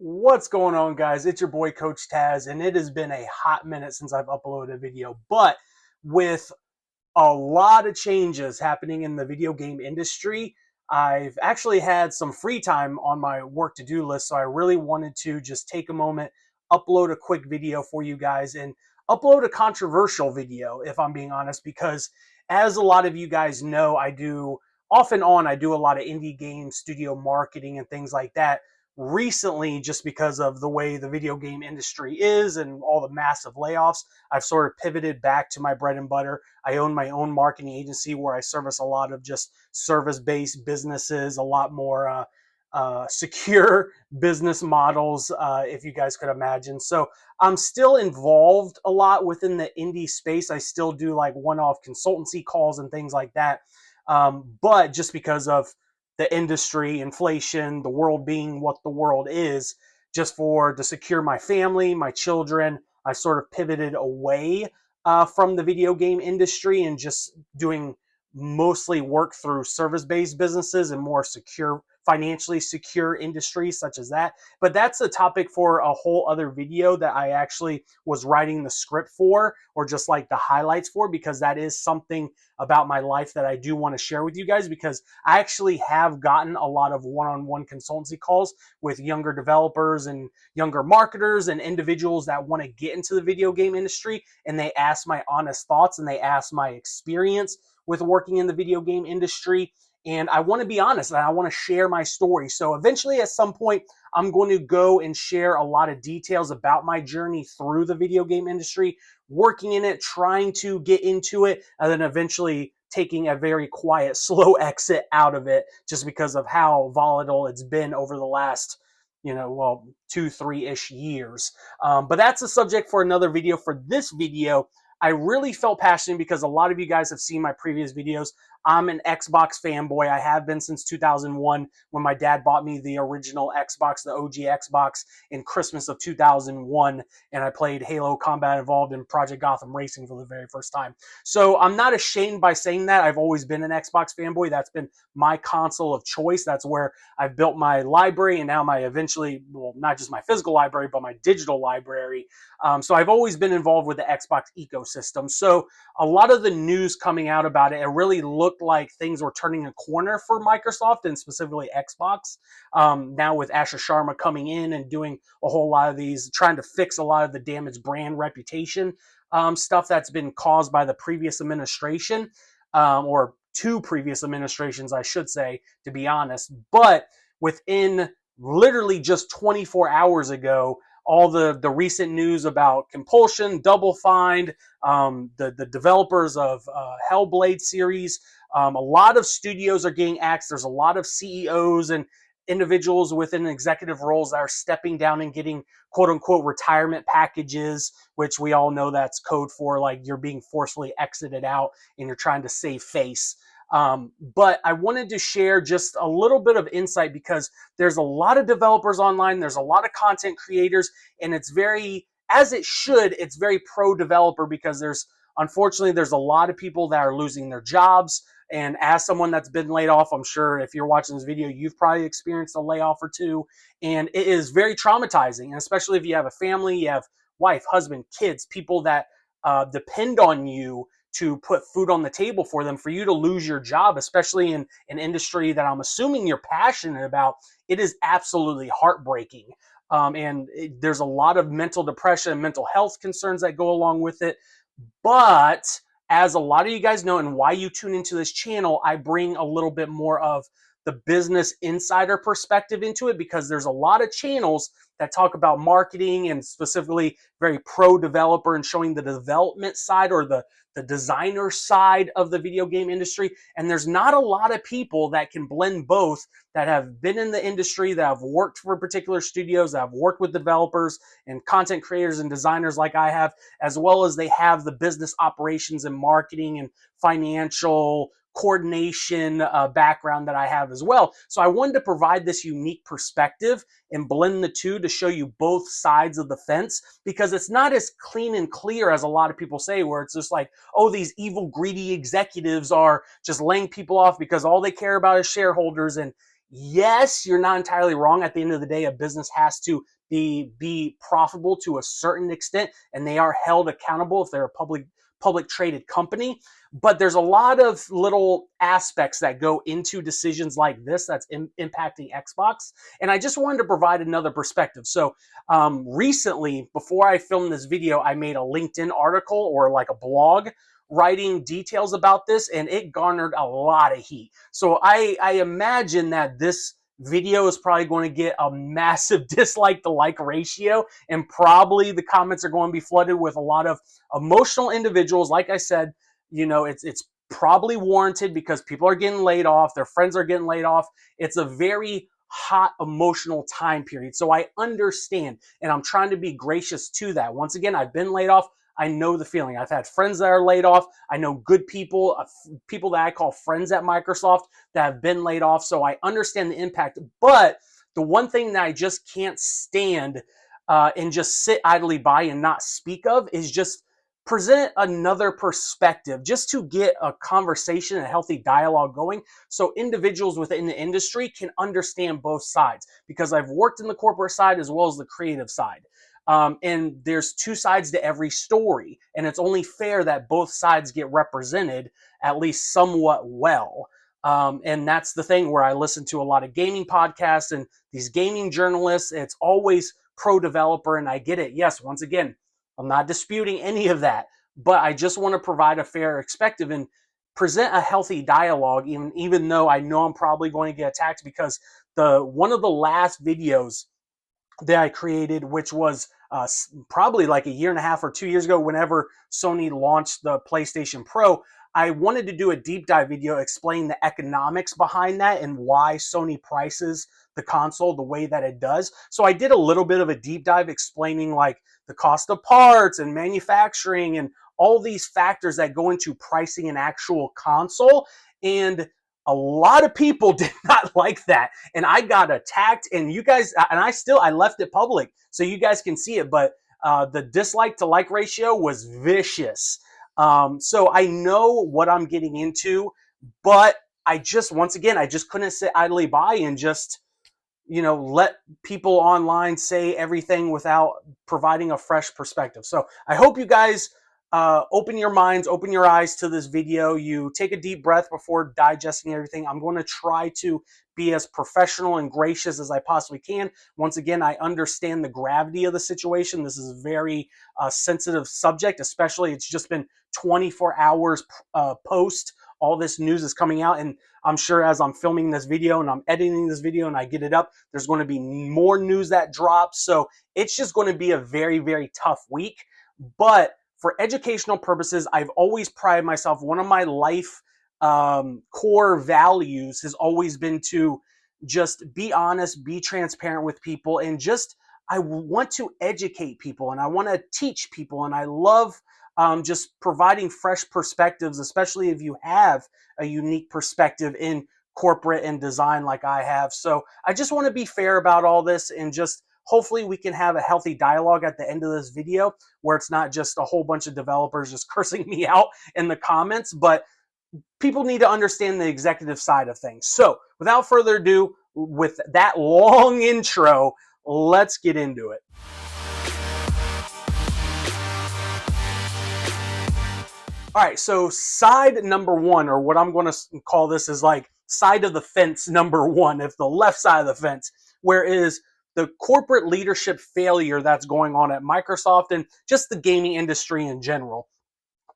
What's going on, guys? It's your boy Coach Taz, and it has been a hot minute since I've uploaded a video. But with a lot of changes happening in the video game industry, I've actually had some free time on my work to-do list, so I really wanted to just take a moment, upload a quick video for you guys, and upload a controversial video, if I'm being honest, because as a lot of you guys know, I do a lot of indie game studio marketing and things like that. Recently, just because of the way the video game industry is and all the massive layoffs, I've sort of pivoted back to my bread and butter. I own my own marketing agency where I service a lot of just service-based businesses, a lot more secure business models, if you guys could imagine. So I'm still involved a lot within the indie space. I still do like one-off consultancy calls and things like that. But just because of the industry, inflation, the world being what the world is, just to secure my family, my children, I sort of pivoted away from the video game industry and just doing mostly work through service-based businesses and more secure, financially secure industries such as that. But that's a topic for a whole other video that I actually was writing the script for, or just like the highlights for, because that is something about my life that I do want to share with you guys, because I actually have gotten a lot of one-on-one consultancy calls with younger developers and younger marketers and individuals that want to get into the video game industry, and they ask my honest thoughts and they ask my experience with working in the video game industry. And I want to be honest and I want to share my story. So eventually at some point, I'm going to go and share a lot of details about my journey through the video game industry, working in it, trying to get into it, and then eventually taking a very quiet, slow exit out of it, just because of how volatile it's been over the last 2-3-ish years. But that's a subject for another video. For this video, I really felt passionate because a lot of you guys have seen my previous videos. I'm an Xbox fanboy. I have been since 2001 when my dad bought me the original Xbox, the OG Xbox, in Christmas of 2001, and I played Halo Combat Evolved and Project Gotham Racing for the very first time. So I'm not ashamed by saying that. I've always been an Xbox fanboy. That's been my console of choice. That's where I've built my library, and now not just my physical library, but my digital library. So I've always been involved with the Xbox ecosystem. So a lot of the news coming out about it really looked like things were turning a corner for Microsoft and specifically Xbox. Now with Asher Sharma coming in and doing a whole lot of these, trying to fix a lot of the damaged brand reputation stuff that's been caused by the previous administration, or two previous administrations, I should say, to be honest. But within literally just 24 hours ago, all the recent news about Compulsion, Double Find, the developers of Hellblade series, a lot of studios are getting axed. There's a lot of CEOs and individuals within executive roles that are stepping down and getting quote unquote retirement packages, which we all know that's code for like you're being forcefully exited out and you're trying to save face. But I wanted to share just a little bit of insight because there's a lot of developers online, there's a lot of content creators, and it's very, as it should, it's very pro-developer because unfortunately, there's a lot of people that are losing their jobs. And as someone that's been laid off, I'm sure if you're watching this video, you've probably experienced a layoff or two. And it is very traumatizing, and especially if you have a family, you have wife, husband, kids, people that depend on you to put food on the table for them, for you to lose your job, especially in an industry that I'm assuming you're passionate about. It is absolutely heartbreaking. There's a lot of mental depression and mental health concerns that go along with it. But as a lot of you guys know, and why you tune into this channel, I bring a little bit more of the business insider perspective into it, because there's a lot of channels that talk about marketing and specifically very pro developer and showing the development side or the designer side of the video game industry. And there's not a lot of people that can blend both, that have been in the industry, that have worked for particular studios, that have worked with developers and content creators and designers like I have, as well as they have the business operations and marketing and financial coordination background that I have as well. So I wanted to provide this unique perspective and blend the two to show you both sides of the fence, because it's not as clean and clear as a lot of people say, where it's just like, oh, these evil, greedy executives are just laying people off because all they care about is shareholders. And Yes, you're not entirely wrong. At the end of the day, a business has to be profitable to a certain extent, and they are held accountable if they're a public traded company. But there's a lot of little aspects that go into decisions like this that's impacting Xbox. And I just wanted to provide another perspective. So recently, before I filmed this video, I made a LinkedIn article or like a blog writing details about this, and it garnered a lot of heat. So I imagine that this video is probably going to get a massive dislike to like ratio, and probably the comments are going to be flooded with a lot of emotional individuals. Like I said, it's probably warranted because people are getting laid off, their friends are getting laid off. It's a very hot emotional time period. So I understand, and I'm trying to be gracious to that. Once again, I've been laid off. I know the feeling. I've had friends that are laid off. I know good people, people that I call friends at Microsoft that have been laid off. So I understand the impact. But the one thing that I just can't stand and just sit idly by and not speak of is just present another perspective, just to get a conversation, a healthy dialogue going, so individuals within the industry can understand both sides, because I've worked in the corporate side as well as the creative side. And there's two sides to every story, and it's only fair that both sides get represented at least somewhat well. And that's the thing where I listen to a lot of gaming podcasts and these gaming journalists. It's always pro developer, and I get it. Yes, once again, I'm not disputing any of that, but I just want to provide a fair perspective and present a healthy dialogue, even though I know I'm probably going to get attacked, because the one of the last videos that I created, which was probably like a year and a half or 2 years ago, whenever Sony launched the PlayStation Pro, I wanted to do a deep dive video explaining the economics behind that and why Sony prices the console the way that it does. So I did a little bit of a deep dive explaining like the cost of parts and manufacturing and all these factors that go into pricing an actual console. And a lot of people did not like that, and I got attacked. And you guys, and I left it public so you guys can see it, but the dislike to like ratio was vicious. So I know what I'm getting into, but once again, I just couldn't sit idly by and just let people online say everything without providing a fresh perspective. So I hope you guys open your minds, open your eyes to this video. You take a deep breath before digesting everything. I'm going to try to be as professional and gracious as I possibly can. Once again, I understand the gravity of the situation. This is a very sensitive subject, especially it's just been 24 hours post all this news is coming out. And I'm sure as I'm filming this video and I'm editing this video and I get it up, there's going to be more news that drops. So it's just going to be a very, very tough week. But for educational purposes, I've always prided myself. One of my life core values has always been to just be honest, be transparent with people, and just I want to educate people and I want to teach people, and I love just providing fresh perspectives, especially if you have a unique perspective in corporate and design like I have. So I just want to be fair about all this, and just hopefully we can have a healthy dialogue at the end of this video where it's not just a whole bunch of developers just cursing me out in the comments, but people need to understand the executive side of things. So without further ado, with that long intro, let's get into it. All right, so side number one, or what I'm going to call this, is like side of the fence number one, if the left side of the fence, where is the corporate leadership failure that's going on at Microsoft and just the gaming industry in general.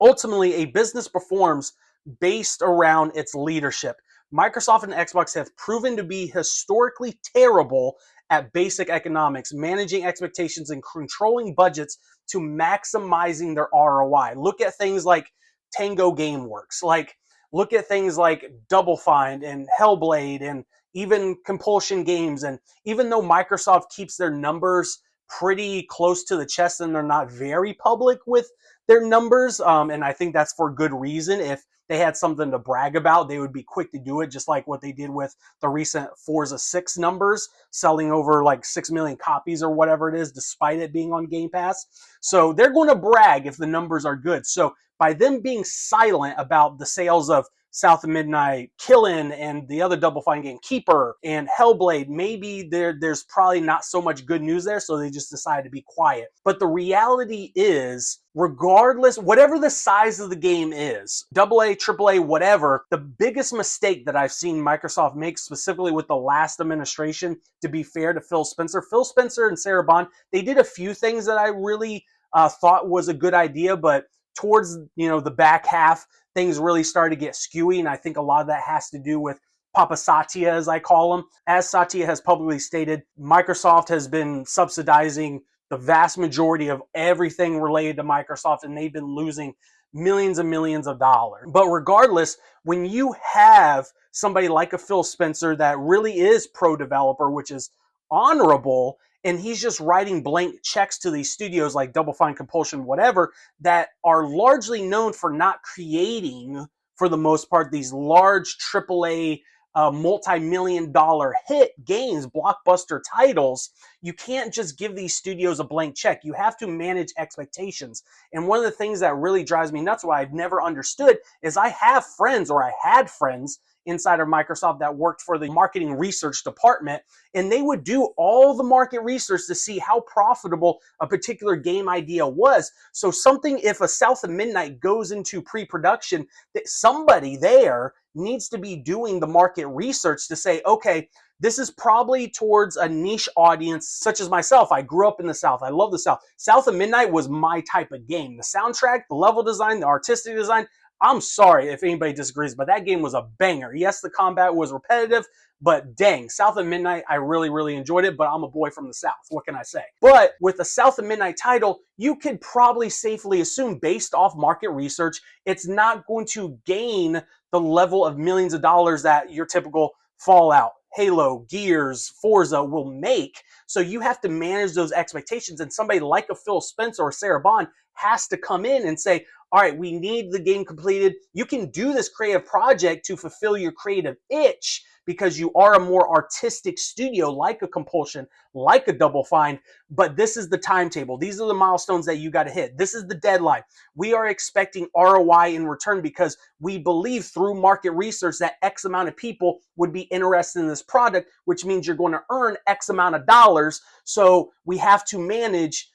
Ultimately, a business performs based around its leadership. Microsoft and Xbox have proven to be historically terrible at basic economics, managing expectations and controlling budgets to maximizing their ROI. Look at things like Tango Gameworks, look at things like Double Fine and Hellblade and even Compulsion Games. And even though Microsoft keeps their numbers pretty close to the chest and they're not very public with their numbers, and I think that's for good reason. If they had something to brag about, they would be quick to do it, just like what they did with the recent Forza 6 numbers, selling over like 6 million copies or whatever it is, despite it being on Game Pass. So they're going to brag if the numbers are good. So by them being silent about the sales of South of Midnight, Killin, and the other Double Fine game, Keeper, and Hellblade, maybe there's probably not so much good news there, so they just decided to be quiet. But the reality is, regardless, whatever the size of the game is, AA, AAA, whatever, the biggest mistake that I've seen Microsoft make, specifically with the last administration, to be fair to Phil Spencer and Sarah Bond, they did a few things that I really thought was a good idea, but towards the back half, things really started to get skewy, and I think a lot of that has to do with Papa Satya, as I call him. As Satya has publicly stated, Microsoft has been subsidizing the vast majority of everything related to Microsoft, and they've been losing millions and millions of dollars. But regardless, when you have somebody like a Phil Spencer that really is pro-developer, which is honorable, and he's just writing blank checks to these studios like Double Fine, Compulsion, whatever, that are largely known for not creating, for the most part, these large AAA multi-million dollar hit games, blockbuster titles. You can't just give these studios a blank check. You have to manage expectations. And one of the things that really drives me nuts, what I've never understood, is I have friends, or I had friends inside of Microsoft that worked for the marketing research department, and they would do all the market research to see how profitable a particular game idea was. So if a South of Midnight goes into pre-production, that somebody there needs to be doing the market research to say, okay, this is probably towards a niche audience such as myself. I grew up in the South. I love the South. South of Midnight was my type of game. The soundtrack, the level design, the artistic design, I'm sorry if anybody disagrees, but that game was a banger. Yes, the combat was repetitive, but dang, South of Midnight, I really, really enjoyed it, but I'm a boy from the South. What can I say? But with the South of Midnight title, you could probably safely assume, based off market research, it's not going to gain the level of millions of dollars that your typical Fallout, Halo, Gears, Forza will make. So you have to manage those expectations, and somebody like a Phil Spencer or Sarah Bond has to come in and say, all right, we need the game completed. You can do this creative project to fulfill your creative itch because you are a more artistic studio like a Compulsion, like a Double Fine, but this is the timetable. These are the milestones that you got to hit. This is the deadline. We are expecting ROI in return because we believe through market research that X amount of people would be interested in this product, which means you're going to earn X amount of dollars. So we have to manage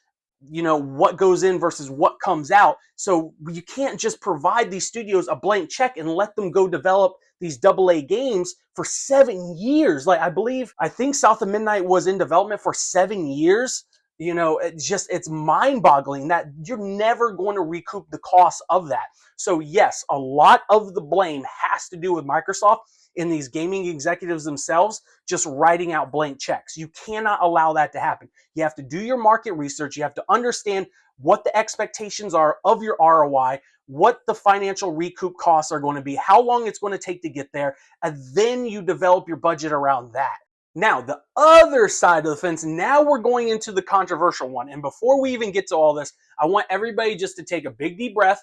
what goes in versus what comes out. So you can't just provide these studios a blank check and let them go develop these AA games for 7 years. I think South of Midnight was in development for 7 years. It's mind-boggling that you're never going to recoup the cost of that. So yes, a lot of the blame has to do with Microsoft and these gaming executives themselves just writing out blank checks. You cannot allow that to happen. You have to do your market research. You have to understand what the expectations are of your ROI, what the financial recoup costs are going to be, how long it's going to take to get there, and then you develop your budget around that. Now, the other side of the fence, now we're going into the controversial one. And before we even get to all this, I want everybody just to take a big deep breath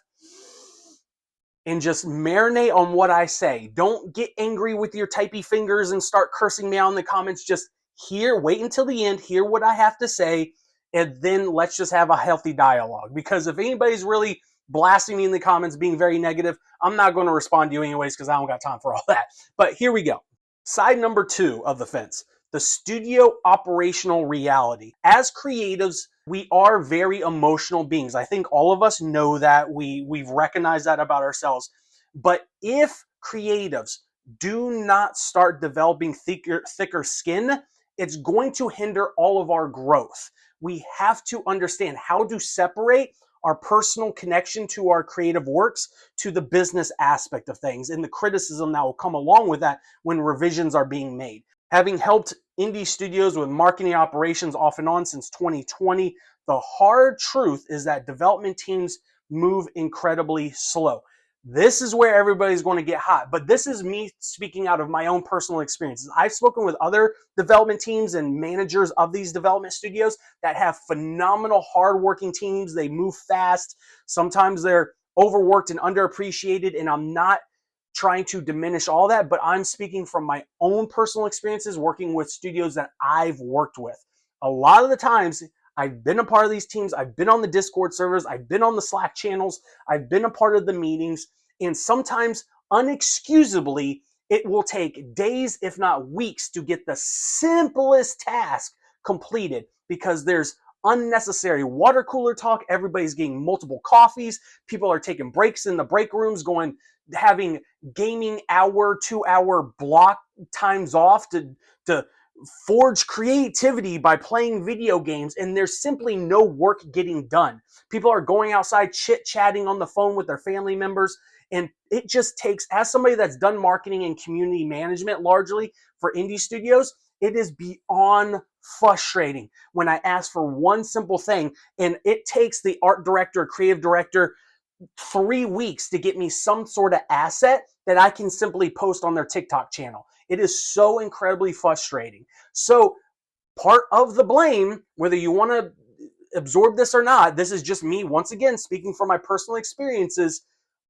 and just marinate on what I say. Don't get angry with your typey fingers and start cursing me out in the comments. Just wait until the end, hear what I have to say, and then let's just have a healthy dialogue. Because if anybody's really blasting me in the comments, being very negative, I'm not going to respond to you anyways because I don't got time for all that. But here we go. Side number 2 of the fence, the studio operational reality. As creatives, we are very emotional beings. I think all of us know that. We've recognized that about ourselves. But if creatives do not start developing thicker skin, it's going to hinder all of our growth. We have to understand how to separate our personal connection to our creative works to the business aspect of things and the criticism that will come along with that when revisions are being made. Having helped indie studios with marketing operations off and on since 2020, the hard truth is that development teams move incredibly slow. This is where everybody's going to get hot, but this is me speaking out of my own personal experiences. I've spoken with other development teams and managers of these development studios that have phenomenal, hardworking teams. They move fast. Sometimes they're overworked and underappreciated, and I'm not trying to diminish all that, but I'm speaking from my own personal experiences working with studios that I've worked with. A lot of the times, I've been a part of these teams. I've been on the Discord servers. I've been on the Slack channels. I've been a part of the meetings. And sometimes unexcusably, it will take days, if not weeks, to get the simplest task completed because there's unnecessary water cooler talk. Everybody's getting multiple coffees. People are taking breaks in the break rooms, having gaming hour, 2 hour block times off to forge creativity by playing video games, and there's simply no work getting done. People are going outside chit-chatting on the phone with their family members, and it just takes, as somebody that's done marketing and community management largely for indie studios, it is beyond frustrating when I ask for one simple thing, and it takes the art director, creative director 3 weeks to get me some sort of asset that I can simply post on their TikTok channel. It is so incredibly frustrating. So part of the blame, whether you want to absorb this or not, this is just me once again speaking from my personal experiences.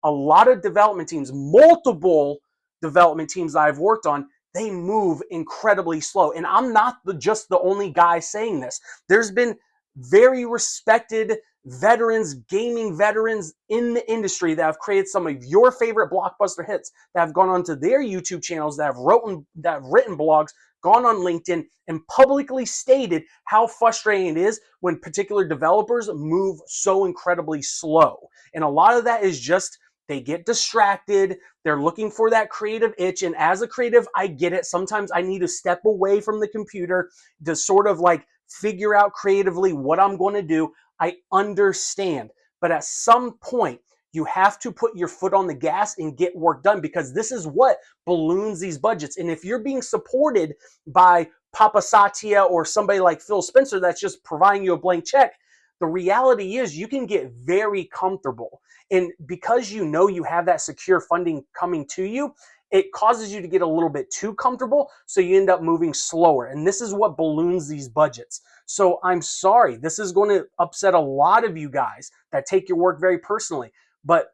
A lot of development teams, multiple development teams that I've worked on, they move incredibly slow. And I'm not just the only guy saying this. There's been very respected veterans, gaming veterans in the industry that have created some of your favorite blockbuster hits, that have gone onto their YouTube channels, that have written blogs, gone on LinkedIn, and publicly stated how frustrating it is when particular developers move so incredibly slow. And a lot of that is just they get distracted. They're looking for that creative itch. And as a creative, I get it. Sometimes I need to step away from the computer to sort of like figure out creatively what I'm going to do. I understand. But at some point, you have to put your foot on the gas and get work done, because this is what balloons these budgets. And if you're being supported by Papa Satya or somebody like Phil Spencer that's just providing you a blank check, the reality is you can get very comfortable. And because you know you have that secure funding coming to you, it causes you to get a little bit too comfortable, so you end up moving slower. And this is what balloons these budgets. So I'm sorry, this is going to upset a lot of you guys that take your work very personally, but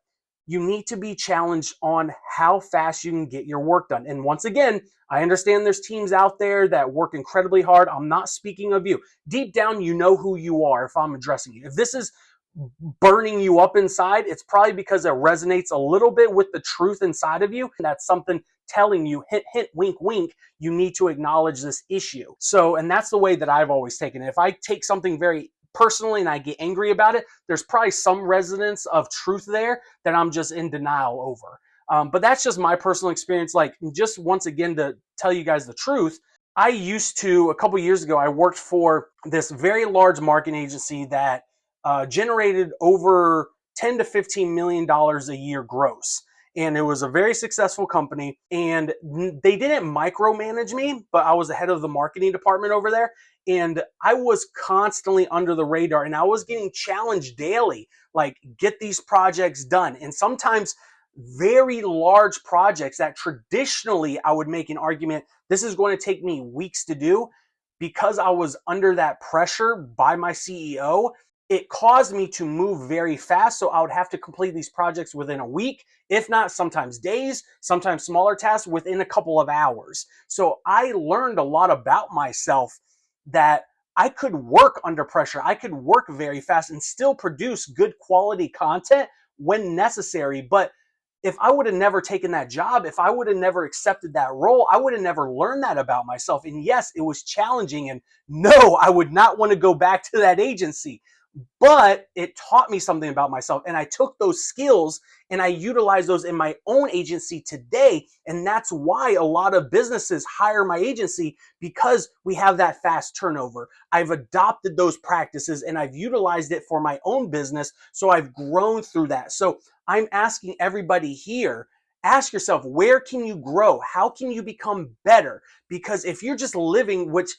you need to be challenged on how fast you can get your work done. And once again, I understand there's teams out there that work incredibly hard. I'm not speaking of you. Deep down, you know who you are if I'm addressing you. If this is burning you up inside, it's probably because it resonates a little bit with the truth inside of you. That's something telling you, hint, hint, wink, wink, you need to acknowledge this issue. So, and that's the way that I've always taken it. If I take something very personally and I get angry about it, there's probably some resonance of truth there that I'm just in denial over. But that's just my personal experience. Like, just once again, to tell you guys the truth, I used to, a couple years ago, I worked for this very large marketing agency that generated over $10 to $15 million a year gross. And it was a very successful company. And they didn't micromanage me, but I was the head of the marketing department over there. And I was constantly under the radar, and I was getting challenged daily, like, get these projects done. And sometimes very large projects that traditionally I would make an argument, this is going to take me weeks to do, because I was under that pressure by my CEO, it caused me to move very fast. So I would have to complete these projects within a week, if not sometimes days, sometimes smaller tasks within a couple of hours. So I learned a lot about myself, that I could work under pressure. I could work very fast and still produce good quality content when necessary. But if I would have never taken that job, if I would have never accepted that role, I would have never learned that about myself. And yes, it was challenging. And no, I would not want to go back to that agency. But it taught me something about myself, and I took those skills and I utilized those in my own agency today. And that's why a lot of businesses hire my agency, because we have that fast turnover. I've adopted those practices and I've utilized it for my own business. So I've grown through that. So I'm asking everybody here, ask yourself, where can you grow? How can you become better? Because if you're just living, which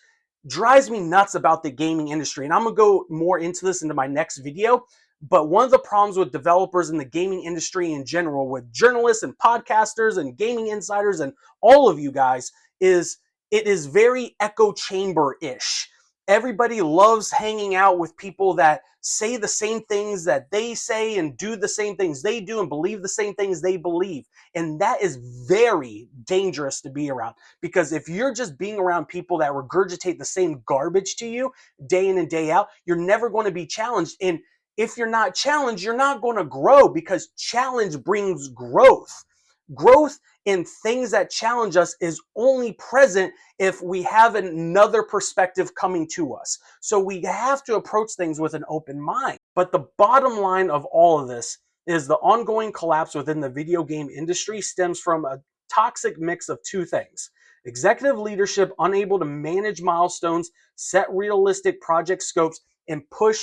drives me nuts about the gaming industry, and I'm gonna go more into this into my next video, but one of the problems with developers in the gaming industry in general, with journalists and podcasters and gaming insiders and all of you guys, is it is very echo chamber-ish. Everybody loves hanging out with people that say the same things that they say and do the same things they do and believe the same things they believe. And that is very dangerous to be around, because if you're just being around people that regurgitate the same garbage to you day in and day out, you're never going to be challenged. And if you're not challenged, you're not going to grow, because challenge brings growth. Growth and things that challenge us is only present if we have another perspective coming to us. So we have to approach things with an open mind. But the bottom line of all of this is the ongoing collapse within the video game industry stems from a toxic mix of two things: executive leadership unable to manage milestones, set realistic project scopes, and push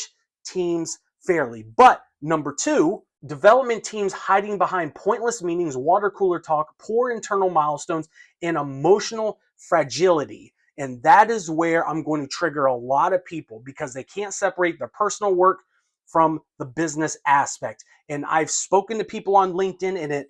teams fairly. But number two, development teams hiding behind pointless meetings, water cooler talk, poor internal milestones, and emotional fragility. And that is where I'm going to trigger a lot of people because they can't separate their personal work from the business aspect. And I've spoken to people on LinkedIn, and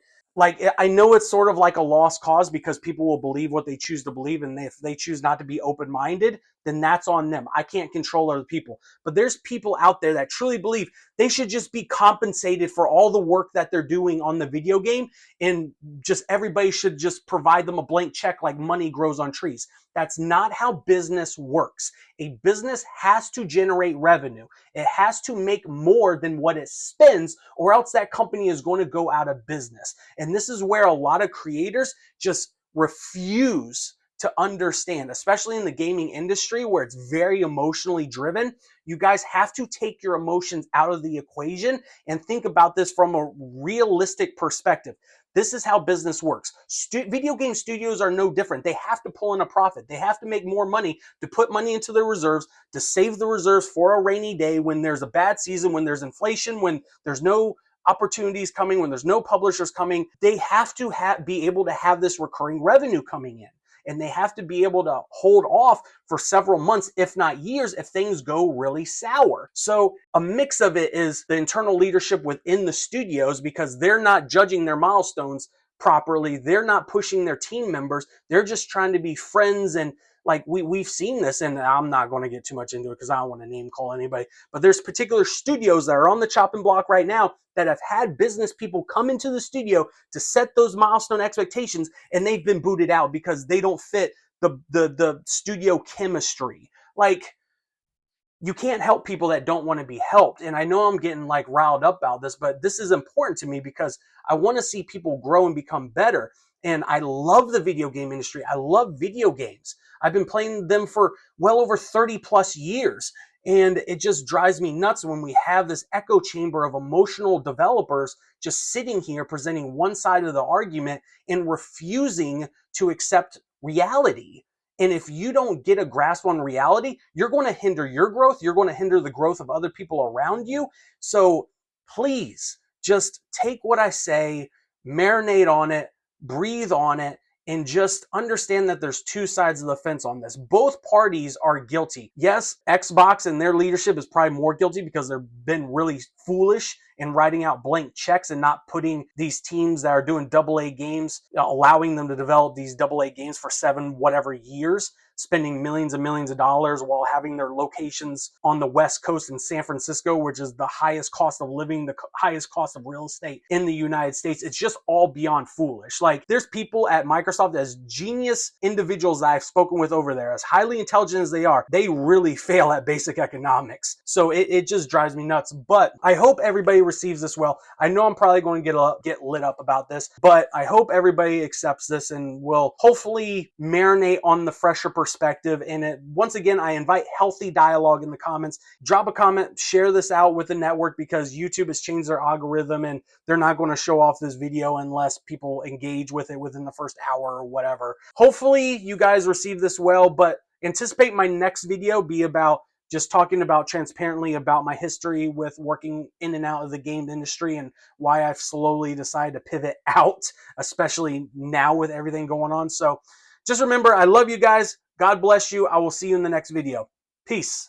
I know it's sort of like a lost cause because people will believe what they choose to believe, and if they choose not to be open-minded, then that's on them. I can't control other people. But there's people out there that truly believe they should just be compensated for all the work that they're doing on the video game, and just everybody should just provide them a blank check like money grows on trees. That's not how business works. A business has to generate revenue. It has to make more than what it spends, or else that company is going to go out of business. And this is where a lot of creators just refuse to understand, especially in the gaming industry where it's very emotionally driven. You guys have to take your emotions out of the equation and think about this from a realistic perspective. This is how business works. Video game studios are no different. They have to pull in a profit. They have to make more money to put money into their reserves, to save the reserves for a rainy day when there's a bad season, when there's inflation, when there's no opportunities coming, when there's no publishers coming. They have to be able to have this recurring revenue coming in. And they have to be able to hold off for several months, if not years, if things go really sour. So a mix of it is the internal leadership within the studios, because they're not judging their milestones properly. They're not pushing their team members. They're just trying to be friends. And like we've seen this, and I'm not going to get too much into it because I don't want to name call anybody, but there's particular studios that are on the chopping block right now that have had business people come into the studio to set those milestone expectations, and they've been booted out because they don't fit the studio chemistry. Like, you can't help people that don't want to be helped. And I know I'm getting like riled up about this, but this is important to me because I want to see people grow and become better. And I love the video game industry. I love video games. I've been playing them for well over 30 plus years. And it just drives me nuts when we have this echo chamber of emotional developers just sitting here presenting one side of the argument and refusing to accept reality. And if you don't get a grasp on reality, you're going to hinder your growth. You're going to hinder the growth of other people around you. So please just take what I say, marinate on it, breathe on it, and just understand that there's two sides of the fence on this. Both parties are guilty. Yes, Xbox and their leadership is probably more guilty because they've been really foolish in writing out blank checks and not putting these teams that are doing AA games, allowing them to develop these AA games for 7 whatever years, spending millions and millions of dollars while having their locations on the West Coast in San Francisco, which is the highest cost of living, the highest cost of real estate in the United States. It's just all beyond foolish. Like, there's people at Microsoft, as genius individuals that I've spoken with over there, as highly intelligent as they are, they really fail at basic economics. So it just drives me nuts. But I hope everybody receives this well. I know I'm probably going to get lit up about this, but I hope everybody accepts this and will hopefully marinate on the fresher perspective. And once again, I invite healthy dialogue in the comments. Drop a comment, share this out with the network, because YouTube has changed their algorithm and they're not going to show off this video unless people engage with it within the first hour or whatever. Hopefully you guys receive this well, but anticipate my next video be about just talking about transparently about my history with working in and out of the game industry and why I've slowly decided to pivot out, especially now with everything going on. So just remember, I love you guys. God bless you. I will see you in the next video. Peace.